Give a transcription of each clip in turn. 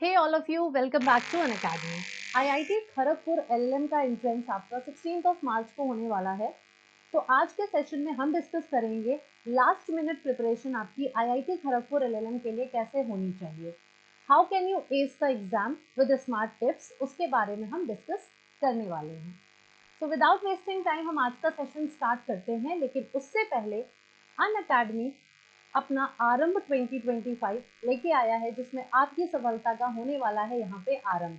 Hey all of you, welcome back to Unacademy. IIT Kharagpur LLM का entrance आपका 16 मार्च को होने वाला है। तो आज के सेशन में हम डिस्कस करेंगे लास्ट मिनट प्रिपरेशन आपकी आईआईटी खड़गपुर एलएलएम के लिए कैसे होनी चाहिए। How can U S the exam with smart tips, उसके बारे में हम डिस्कस करने वाले हैं। तो विदाउट वेस्टिंग टाइम हम आज का सेशन स्टार्ट करते हैं, लेकिन उससे पहले अनअकैडमी अपना आरंभ 2025 लेके आया है, जिसमें आपकी सफलता का होने वाला है यहाँ पे आरंभ।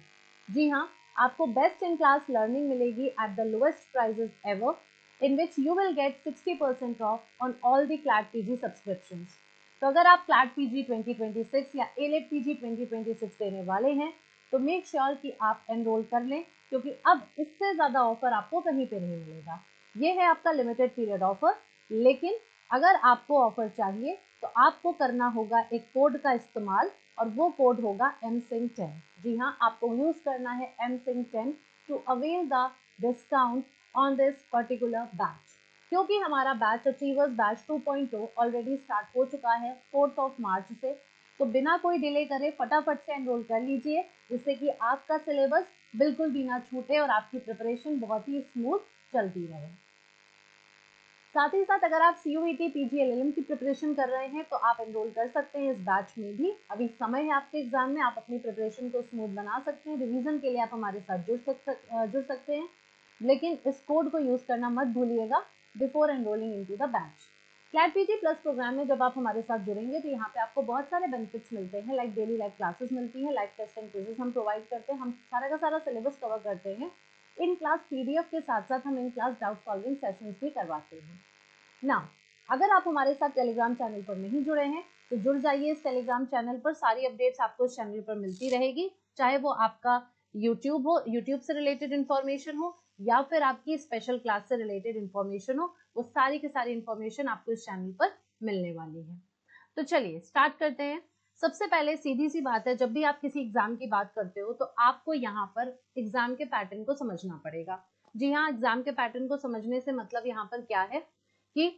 जी हाँ, आपको बेस्ट इन क्लास लर्निंग मिलेगी at the lowest prices ever, in which you will get 60% off on all the CLAT PG subscriptions. तो अगर आप क्लैट पीजी 2026 या एलेट पीजी 2026 देने वाले हैं तो मेक श्योर कि आप एनरोल कर लें, क्योंकि अब इससे ज्यादा ऑफर आपको कहीं पे नहीं मिलेगा। ये है आपका लिमिटेड पीरियड ऑफर, लेकिन अगर आपको ऑफर चाहिए तो आपको करना होगा एक कोड का इस्तेमाल, और वो कोड होगा MSING10। जी हाँ, आपको यूज करना है MSING10 to avail the discount on this particular batch, क्योंकि हमारा batch achievers batch 2.0 already start हो चुका है 4 मार्च से। तो बिना कोई डिले करे फटाफट से एनरोल कर लीजिए, जिससे कि आपका सिलेबस बिल्कुल भी ना छूटे और आपकी प्रिपरेशन बहुत ही स्मूथ चलती रहे। साथ ही साथ अगर आप CUET PG LLM की प्रिपरेशन कर रहे हैं तो आप एनरोल कर सकते हैं इस बैच में भी। अभी समय है आपके एग्जाम में, आप अपनी प्रिपरेशन को स्मूथ बना सकते हैं। रिवीजन के लिए आप हमारे साथ जुड़ सकते हैं, लेकिन इस कोड को यूज करना मत भूलिएगा before enrolling into the batch. CLAT PG plus programme में जब आप हमारे साथ जुड़ेंगे तो यहाँ पे आपको बहुत सारे बेनिफिट्स मिलते हैं, लाइक डेली लाइव क्लासेस मिलती हैं, लाइव टेस्ट एंड क्विजेस हम प्रोवाइड करते हैं, हम सारा का सारा सिलेबस कवर करते हैं। इन क्लास PDF के साथ साथ हम in class doubt solving sessions भी करवाते हैं ना। अगर आप हमारे साथ टेलीग्राम चैनल पर नहीं जुड़े हैं तो जुड़ जाइए इस टेलीग्राम चैनल पर। सारी अपडेट्स आपको इस चैनल पर मिलती रहेगी, चाहे वो आपका यूट्यूब हो, यूट्यूब से रिलेटेड इन्फॉर्मेशन हो, या फिर आपकी स्पेशल क्लास से रिलेटेड इन्फॉर्मेशन हो, वो सारी की सारी इन्फॉर्मेशन आपको इस चैनल पर मिलने वाली है। तो चलिए स्टार्ट करते हैं। सबसे पहले सीधी सी बात है, जब भी आप किसी एग्जाम की बात करते हो तो आपको यहाँ पर एग्जाम के पैटर्न को समझना पड़ेगा। जी हाँ, एग्जाम के पैटर्न को समझने से मतलब यहाँ पर क्या है कि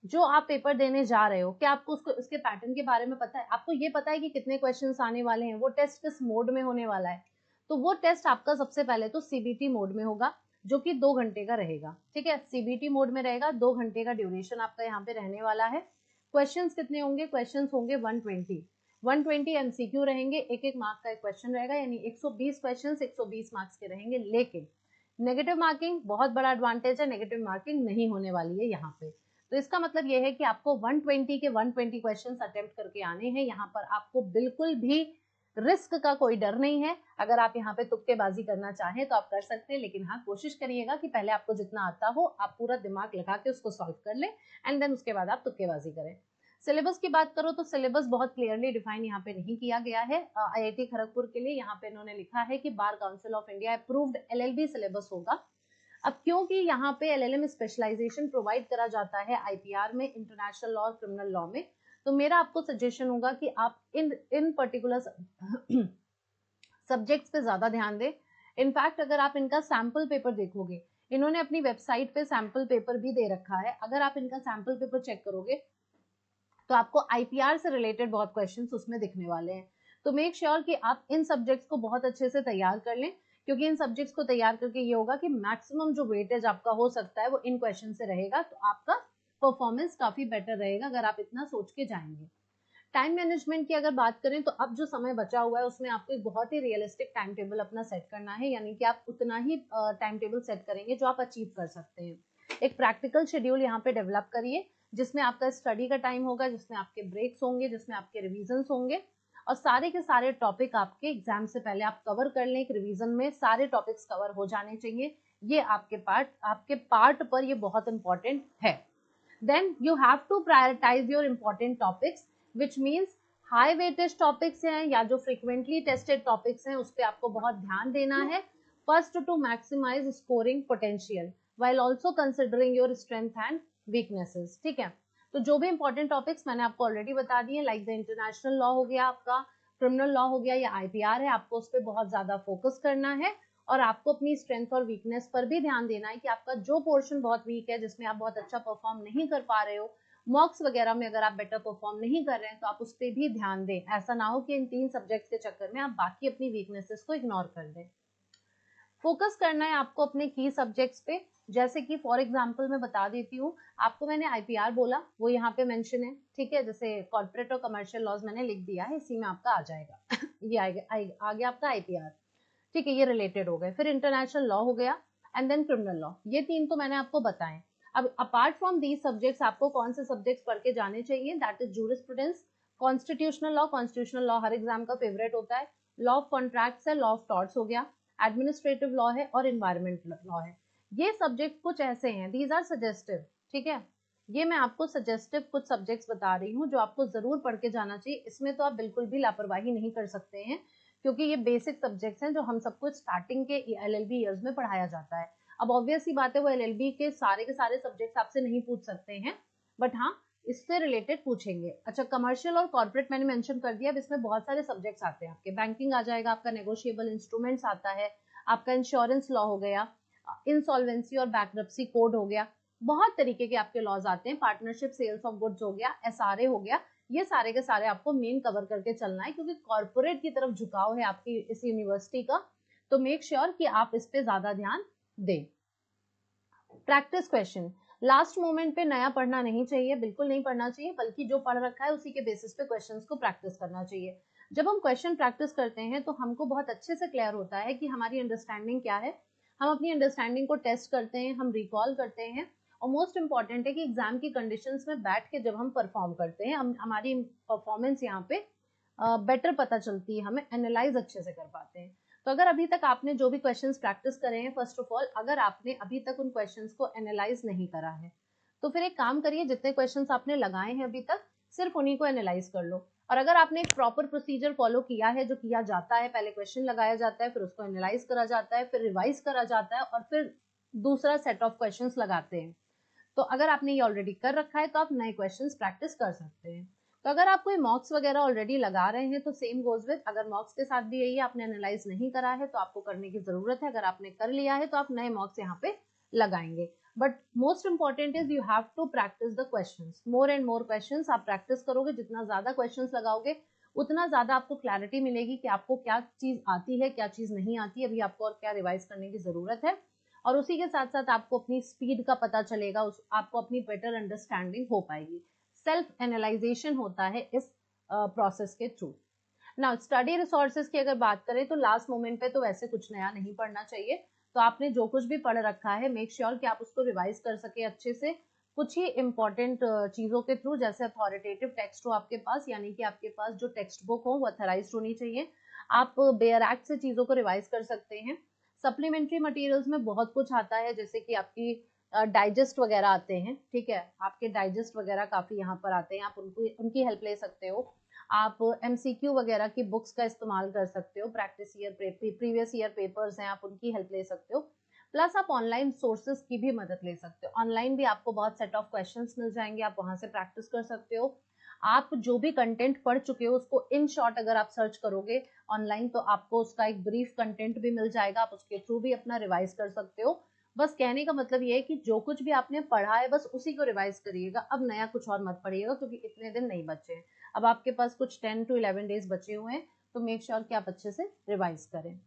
जो आप पेपर देने जा रहे हो, क्या आपको उसके पैटर्न के बारे में पता है? आपको ये पता है कि कितने क्वेश्चंस आने वाले हैं, वो टेस्ट किस मोड में होने वाला है? तो वो टेस्ट आपका सबसे पहले तो CBT मोड में होगा, जो कि 2 घंटे का रहेगा। ठीक है, CBT मोड में रहेगा, 2 घंटे का ड्यूरेशन आपका यहाँ पे रहने वाला है। क्वेश्चंस कितने होंगे? क्वेश्चंस होंगे 120 MCQ रहेंगे, एक एक मार्क का एक क्वेश्चन रहेगा, यानी 120 क्वेश्चंस 120 मार्क्स के रहेंगे। लेकिन नेगेटिव मार्किंग, बहुत बड़ा एडवांटेज है, नेगेटिव मार्किंग नहीं होने वाली है यहाँ पे। तो इसका मतलब यह है कि आपको 120 के 120 क्वेश्चंस अटेम्प्ट करके आने हैं। यहाँ पर आपको बिल्कुल भी रिस्क का कोई डर नहीं है। अगर आप यहाँ पे तुक्केबाजी करना चाहें तो आप कर सकते हैं, लेकिन हाँ, कोशिश करिएगा कि पहले आपको जितना आता हो आप पूरा दिमाग लगा के उसको सॉल्व कर लें, एंड देन उसके बाद आप तुक्केबाजी करें। सिलेबस की बात करो तो सिलेबस बहुत क्लियरली डिफाइन यहाँ पे नहीं किया गया है IIT खड़गपुर के लिए। यहाँ पे इन्होंने लिखा है कि bar council of India approved LLB syllabus होगा। अब क्योंकि यहाँ पे LLM स्पेशलाइजेशन प्रोवाइड करा जाता है IPR में, इंटरनेशनल लॉ और क्रिमिनल लॉ में, तो मेरा आपको सजेशन होगा कि आप इन पर्टिकुलर सब्जेक्ट्स पे ज्यादा ध्यान दें। इनफैक्ट अगर आप इनका सैंपल पेपर देखोगे, इन्होंने अपनी वेबसाइट पे सैंपल पेपर भी दे रखा है। अगर आप इनका सैंपल पेपर चेक करोगे तो आपको IPR से रिलेटेड बहुत क्वेश्चंस उसमें दिखने वाले हैं। तो मेक श्योर कि आप इन सब्जेक्ट्स को बहुत अच्छे से तैयार कर लें, क्योंकि इन सब्जेक्ट्स को तैयार करके ये होगा कि मैक्सिमम जो वेटेज आपका हो सकता है वो इन क्वेश्चन से रहेगा, तो आपका परफॉर्मेंस काफी बेटर रहेगा अगर आप इतना सोच के जाएंगे। टाइम मैनेजमेंट की अगर बात करें तो अब जो समय बचा हुआ है उसमें आपको एक बहुत ही रियलिस्टिक टाइम टेबल अपना सेट करना है, यानी कि आप उतना ही टाइम टेबल सेट करेंगे जो आप अचीव कर सकते हैं। एक प्रैक्टिकल शेड्यूल यहाँ पे डेवलप करिए, जिसमें आपका स्टडी का टाइम होगा, जिसमें आपके ब्रेक्स होंगे, जिसमें आपके रिविजन्स होंगे, और सारे के सारे टॉपिक आपके एग्जाम से पहले आप कवर कर लें। एक रिवीजन में सारे टॉपिक्स कवर हो जाने चाहिए, ये आपके पार्ट पर ये बहुत इंपॉर्टेंट है। Then you have to prioritise your important topics, which means high weightage topics हैं या जो फ्रिक्वेंटली टेस्टेड टॉपिक्स हैं उस पर आपको बहुत ध्यान देना है। First to maximise scoring potential while also considering your strength and weaknesses। ठीक है, तो जो भी इंपॉर्टेंट टॉपिक्स मैंने आपको ऑलरेडी बता दिए, लाइक द इंटरनेशनल लॉ हो गया, आपका क्रिमिनल लॉ हो गया, या IPR है, आपको उस पर बहुत ज्यादा फोकस करना है, और आपको अपनी स्ट्रेंथ और वीकनेस पर भी ध्यान देना है कि आपका जो पोर्शन बहुत वीक है, जिसमें आप बहुत अच्छा परफॉर्म नहीं कर पा रहे हो, मॉक्स वगैरह में अगर आप बेटर परफॉर्म नहीं कर रहे हैं तो आप उस पर भी ध्यान दें। ऐसा ना हो कि इन 3 सब्जेक्ट्स के चक्कर में आप बाकी अपनी वीकनेसेस को इग्नोर कर दें। फोकस करना है आपको अपने की सब्जेक्ट्स पे, जैसे कि फॉर एग्जांपल मैं बता देती हूँ आपको, मैंने आईपीआर बोला, वो यहाँ पे मेंशन है, ठीक है। जैसे कॉर्पोरेट और कमर्शियल लॉज मैंने लिख दिया है, इसी में आपका आ जाएगा ये आ गया आपका आईपीआर, ठीक है, ये रिलेटेड हो गए। फिर इंटरनेशनल लॉ हो गया एंड देन क्रिमिनल लॉ, ये 3 तो मैंने आपको बताएं। अब अपार्ट फ्रॉम दीज सब्जेक्ट्स आपको कौन से सब्जेक्ट्स पढ़ के जाने चाहिए, that is jurisprudence, constitutional law, constitutional law her exam का फेवरेट होता है, लॉ ऑफ कॉन्ट्रैक्ट्स है, लॉ ऑफ टॉर्ट्स हो गया, एडमिनिस्ट्रेटिव लॉ है और इन्वायरमेंट लॉ है। ये सब्जेक्ट कुछ ऐसे हैं, दीज आर सजेस्टिव, ठीक है, ये मैं आपको सजेस्टिव कुछ सब्जेक्ट्स बता रही हूँ जो आपको जरूर पढ़ के जाना चाहिए। इसमें तो आप बिल्कुल भी लापरवाही नहीं कर सकते हैं, क्योंकि ये बेसिक सब्जेक्ट्स हैं जो हम सबको स्टार्टिंग के एलएलबी ईयर्स में पढ़ाया जाता है। अब ऑब्वियस सी बात है, वो एलएलबी के सारे सब्जेक्ट्स आपसे नहीं पूछ सकते हैं, बट हाँ इससे रिलेटेड पूछेंगे। अच्छा, कमर्शियल और कॉर्पोरेट मैंने मेंशन कर दिया। अब इसमें बहुत सारे सब्जेक्ट्स आते हैं आपके, बैंकिंग आ जाएगा आपका, नेगोशिएबल इंस्ट्रूमेंट्स आता है आपका, इंश्योरेंस लॉ हो गया, इंसॉल्वेंसी और बैंक्रप्सी कोड हो गया, बहुत तरीके के आपके लॉज आते हैं, पार्टनरशिप सेल्स ऑफ गुड्स हो गया, एसआरए हो गया। ये सारे के सारे आपको मेन कवर करके चलना है, क्योंकि कॉर्पोरेट की तरफ झुकाव है आपकी इस यूनिवर्सिटी का, तो मेक श्योर कि आप इस पे ज्यादा ध्यान दें। प्रैक्टिस क्वेश्चन, लास्ट मोमेंट पे नया पढ़ना नहीं चाहिए, बिल्कुल नहीं पढ़ना चाहिए, बल्कि जो पढ़ रखा है उसी के बेसिस पे क्वेश्चंस को प्रैक्टिस करना चाहिए। जब हम क्वेश्चन प्रैक्टिस करते हैं तो हमको बहुत अच्छे से क्लियर होता है कि हमारी अंडरस्टैंडिंग क्या है, हम अपनी अंडरस्टैंडिंग को टेस्ट करते हैं, हम रिकॉल करते हैं, और मोस्ट इंपॉर्टेंट है कि एग्जाम की कंडीशंस में बैठ के जब हम परफॉर्म करते हैं, हमारी परफॉर्मेंस यहाँ पे बेटर पता चलती है, हमें एनालाइज अच्छे से कर पाते हैं। तो अगर अभी तक आपने जो भी क्वेश्चंस प्रैक्टिस करे हैं, फर्स्ट ऑफ ऑल अगर आपने अभी तक उन क्वेश्चंस को एनालाइज नहीं करा है तो फिर एक काम करिए, जितने क्वेश्चंस आपने लगाए हैं अभी तक सिर्फ उन्हीं को एनालाइज कर लो। और अगर आपने एक प्रॉपर प्रोसीजर फॉलो किया है, जो किया जाता है, पहले क्वेश्चन लगाया जाता है, फिर उसको एनालाइज करा जाता है, फिर रिवाइज करा जाता है, और फिर दूसरा सेट ऑफ क्वेश्चंस लगाते हैं, तो अगर आपने ये ऑलरेडी कर रखा है तो आप नए क्वेश्चंस प्रैक्टिस कर सकते हैं। तो अगर आप कोई मॉक्स वगैरह ऑलरेडी लगा रहे हैं तो सेम गोज विद, अगर मॉक्स के साथ भी यही आपने एनालाइज नहीं करा है तो आपको करने की जरूरत है, अगर आपने कर लिया है तो आप नए मॉक्स यहाँ पे लगाएंगे। But most important is you have to practise the questions, more and more questions आप प्रैक्टिस करोगे, जितना ज्यादा क्वेश्चंस लगाओगे उतना ज्यादा आपको क्लैरिटी मिलेगी कि आपको क्या चीज आती है, क्या चीज नहीं आती, अभी आपको और क्या रिवाइज करने की जरूरत है, और उसी के साथ साथ आपको अपनी स्पीड का पता चलेगा, आपको अपनी बेटर अंडरस्टैंडिंग हो पाएगी। सेल्फ एनालाइजेशन होता है इस प्रोसेस के थ्रू। नाउ स्टडी रिसोर्सेज की अगर बात करें तो लास्ट मोमेंट पे तो वैसे कुछ नया नहीं पढ़ना चाहिए, तो आपने जो कुछ भी पढ़ रखा है मेक श्योर कि आप उसको रिवाइज कर सके अच्छे से, कुछ ही इंपॉर्टेंट चीजों के थ्रू, जैसे अथॉरिटेटिव टेक्स्ट हो आपके पास, यानी कि आपके पास जो टेक्स्ट बुक हो वो अथराइज्ड होनी चाहिए, आप बेयर एक्ट से चीजों को रिवाइज कर सकते हैं। सप्लीमेंट्री मटेरियल्स में बहुत कुछ आता है, जैसे कि आपकी डाइजेस्ट वगैरह आते हैं, ठीक है, आपके डाइजेस्ट वगैरह काफी यहाँ पर आते हैं, आप उनकी हेल्प ले सकते हो, आप एमसीक्यू वगैरह की बुक्स का इस्तेमाल कर सकते हो, practice year previous year papers हैं, आप उनकी हेल्प ले सकते हो, प्लस आप ऑनलाइन सोर्सेज की भी मदद ले सकते हो, ऑनलाइन भी आपको बहुत सेट ऑफ क्वेश्चंस मिल जाएंगे, आप वहां से प्रैक्टिस कर सकते हो। आप जो भी कंटेंट पढ़ चुके हो उसको इन शॉर्ट अगर आप सर्च करोगे ऑनलाइन तो आपको उसका एक ब्रीफ कंटेंट भी मिल जाएगा, आप उसके थ्रू भी अपना रिवाइज कर सकते हो। बस कहने का मतलब ये है कि जो कुछ भी आपने पढ़ा है बस उसी को रिवाइज करिएगा, अब नया कुछ और मत पढ़िएगा, क्योंकि इतने दिन नहीं बचे हैं, अब आपके पास कुछ 10 to 11 डेज बचे हुए हैं, तो मेक श्योर कि आप अच्छे से रिवाइज करें।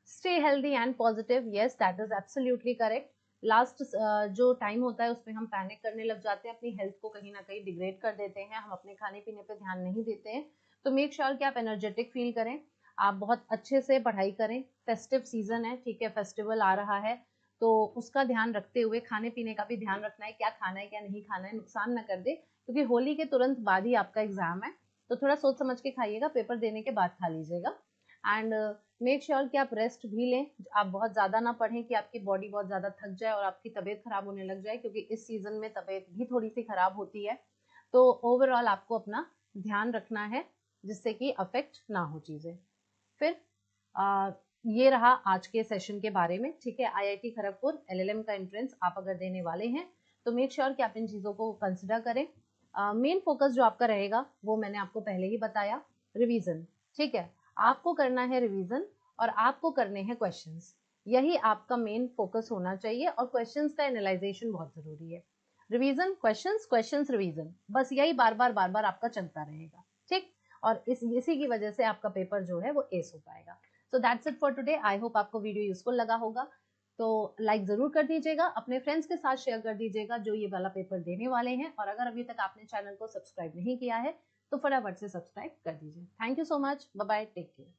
Stay healthy and positive, yes that is absolutely correct. Last जो टाइम होता है उसमें हम पैनिक करने लग जाते हैं, अपनी हेल्थ को कहीं ना कहीं डिग्रेड कर देते हैं, हम अपने खाने पीने पे ध्यान नहीं देते हैं, तो मेक श्योर कि आप एनर्जेटिक फील करें, आप बहुत अच्छे से पढ़ाई करें, फेस्टिव सीजन है, ठीक है, फेस्टिवल आ रहा है, तो उसका ध्यान रखते हुए खाने पीने का भी ध्यान रखना है, क्या खाना है क्या नहीं खाना है, नुकसान ना कर दे, क्योंकि होली के तुरंत बाद ही आपका एग्जाम है, तो थोड़ा सोच समझ के खाइएगा, पेपर देने के बाद खा लीजिएगा। एंड मेक श्योर कि आप रेस्ट भी लें, आप बहुत ज़्यादा ना पढ़ें कि आपकी बॉडी बहुत ज़्यादा थक जाए और आपकी तबीयत खराब होने लग जाए, क्योंकि इस सीज़न में तबीयत भी थोड़ी सी खराब होती है, तो ओवरऑल आपको अपना ध्यान रखना है जिससे कि अफेक्ट ना हो चीज़ें। फिर ये रहा आज के सेशन के बारे में, ठीक है। आईआईटी खड़गपुर एलएलएम का एंट्रेंस आप अगर देने वाले हैं तो मेक श्योर कि आप इन चीज़ों को कंसिडर करें। मेन फोकस जो आपका रहेगा वो मैंने आपको पहले ही बताया, रिवीजन, ठीक है, आपको करना है रिवीजन और आपको करने हैं क्वेश्चंस, यही आपका मेन फोकस होना चाहिए, और क्वेश्चंस का एनालाइजेशन बहुत जरूरी है। रिवीजन, क्वेश्चंस, क्वेश्चंस, रिवीजन, बस यही बार बार आपका चलता रहेगा, ठीक। और इसी की वजह से आपका पेपर जो है वो एस हो पाएगा। So that's it for today. I hope आपको वीडियो यूजफुल लगा होगा। तो लाइक जरूर कर दीजिएगा, अपने फ्रेंड्स के साथ शेयर कर दीजिएगा जो ये वाला पेपर देने वाले हैं। और अगर अभी तक आपने चैनल को सब्सक्राइब नहीं किया है तो फटाफट से सब्सक्राइब कर दीजिए। Thank you so much, bye bye, take care.